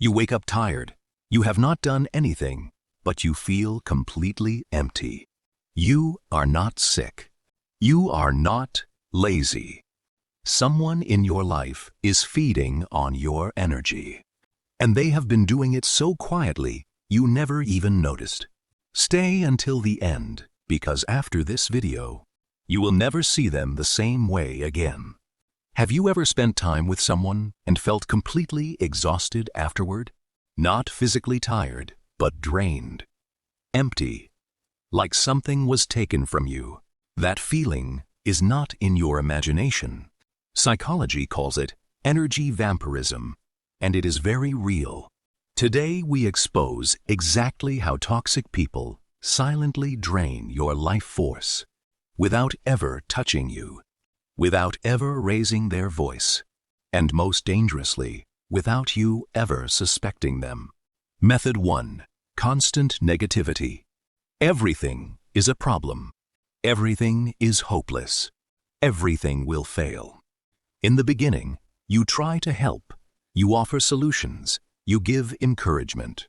You wake up tired. You have not done anything, but you feel completely empty. You are not sick. You are not lazy. Someone in your life is feeding on your energy. And they have been doing it so quietly, you never even noticed. Stay until the end, because after this video, you will never see them the same way again. Have you ever spent time with someone and felt completely exhausted afterward? Not physically tired, but drained. Empty. Like something was taken from you. That feeling is not in your imagination. Psychology calls it energy vampirism, and it is very real. Today we expose exactly how toxic people silently drain your life force without ever touching you, without ever raising their voice, and most dangerously, without you ever suspecting them. Method 1. Constant negativity. Everything is a problem. Everything is hopeless. Everything will fail. In the beginning, you try to help. You offer solutions. You give encouragement.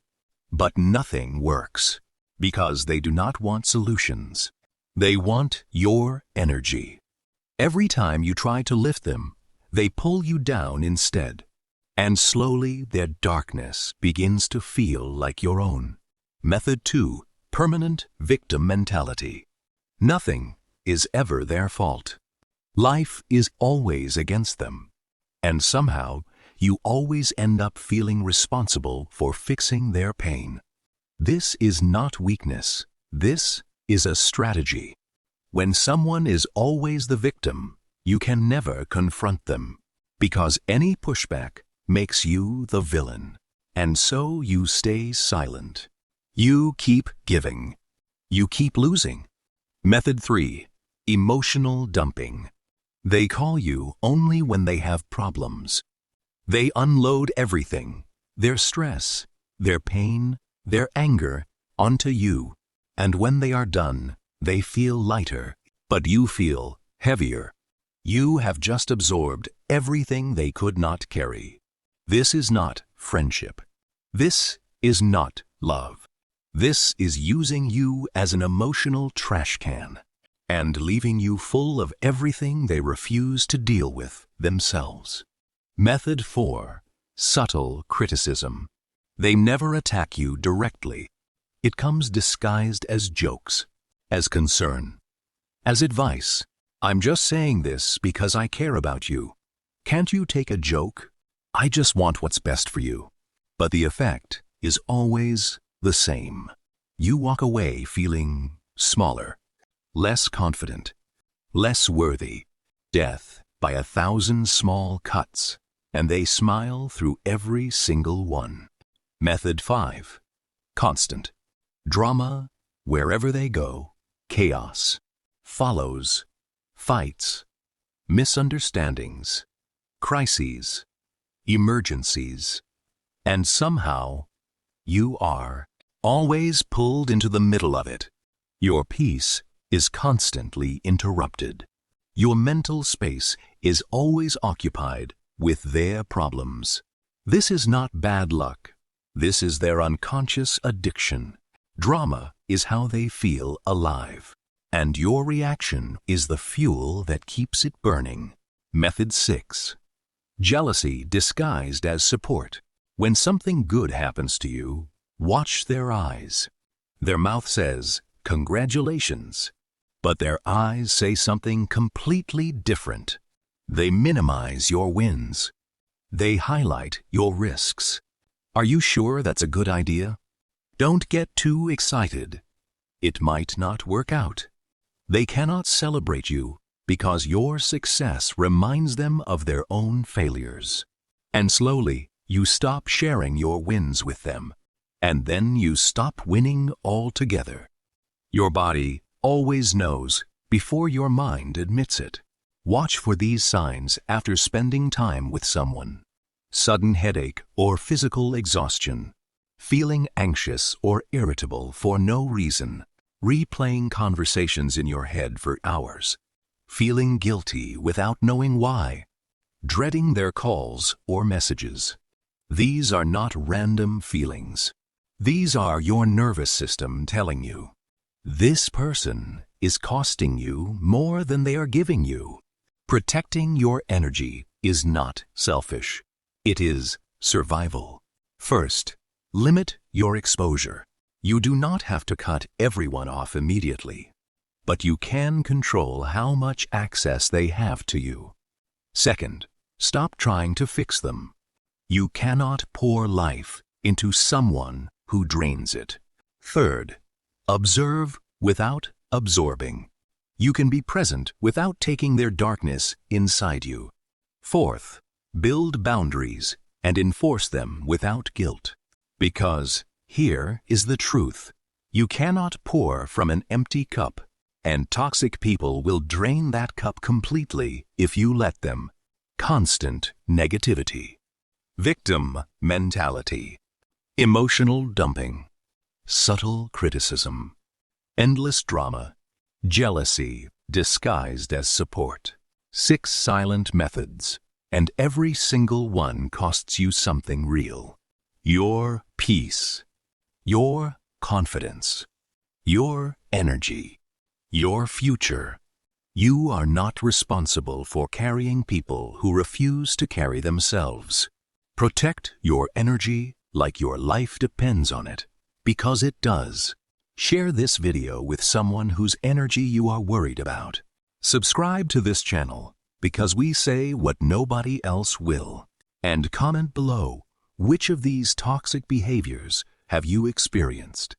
But nothing works, because they do not want solutions. They want your energy. Every time you try to lift them, they pull you down instead. And slowly their darkness begins to feel like your own. Method 2. Permanent victim mentality. Nothing is ever their fault. Life is always against them. And somehow, you always end up feeling responsible for fixing their pain. This is not weakness. This is a strategy. When someone is always the victim, you can never confront them, because any pushback makes you the villain. And so you stay silent. You keep giving. You keep losing. Method 3. Emotional dumping. They call you only when they have problems. They unload everything, their stress, their pain, their anger, onto you. And when they are done, they feel lighter, but you feel heavier. You have just absorbed everything they could not carry. This is not friendship. This is not love. This is using you as an emotional trash can and leaving you full of everything they refuse to deal with themselves. Method 4. Subtle criticism. They never attack you directly. It comes disguised as jokes, as concern, as advice. I'm just saying this because I care about you. Can't you take a joke? I just want what's best for you. But the effect is always the same. You walk away feeling smaller, less confident, less worthy. Death by 1,000 small cuts, and they smile through every single one. Method 5. Constant. Drama, wherever they go, chaos follows, fights, misunderstandings, crises, emergencies, and somehow you are always pulled into the middle of it. Your peace is constantly interrupted. Your mental space is always occupied with their problems. This is not bad luck. This is their unconscious addiction. Drama is how they feel alive, and your reaction is the fuel that keeps it burning. Method 6. Jealousy disguised as support. When something good happens to you, watch their eyes. Their mouth says, "Congratulations," but their eyes say something completely different. They minimize your wins. They highlight your risks. Are you sure that's a good idea? Don't get too excited. It might not work out. They cannot celebrate you because your success reminds them of their own failures. And slowly, you stop sharing your wins with them. And then you stop winning altogether. Your body always knows before your mind admits it. Watch for these signs after spending time with someone. Sudden headache or physical exhaustion. Feeling anxious or irritable for no reason. Replaying conversations in your head for hours. Feeling guilty without knowing why. Dreading their calls or messages. These are not random feelings. These are your nervous system telling you, this person is costing you more than they are giving you. Protecting your energy is not selfish. It is survival. First, limit your exposure. You do not have to cut everyone off immediately, but you can control how much access they have to you. Second, stop trying to fix them. You cannot pour life into someone who drains it. Third, observe without absorbing. You can be present without taking their darkness inside you. Fourth, build boundaries and enforce them without guilt. Because here is the truth. You cannot pour from an empty cup, and toxic people will drain that cup completely if you let them. Constant negativity. Victim mentality. Emotional dumping. Subtle criticism. Endless drama. Jealousy disguised as support. 6 silent methods, and every single one costs you something real. Your peace. Your confidence. Your energy. Your future. You are not responsible for carrying people who refuse to carry themselves. Protect your energy like your life depends on it, because it does. Share this video with someone whose energy you are worried about. Subscribe to this channel because we say what nobody else will. And comment below, which of these toxic behaviors have you experienced?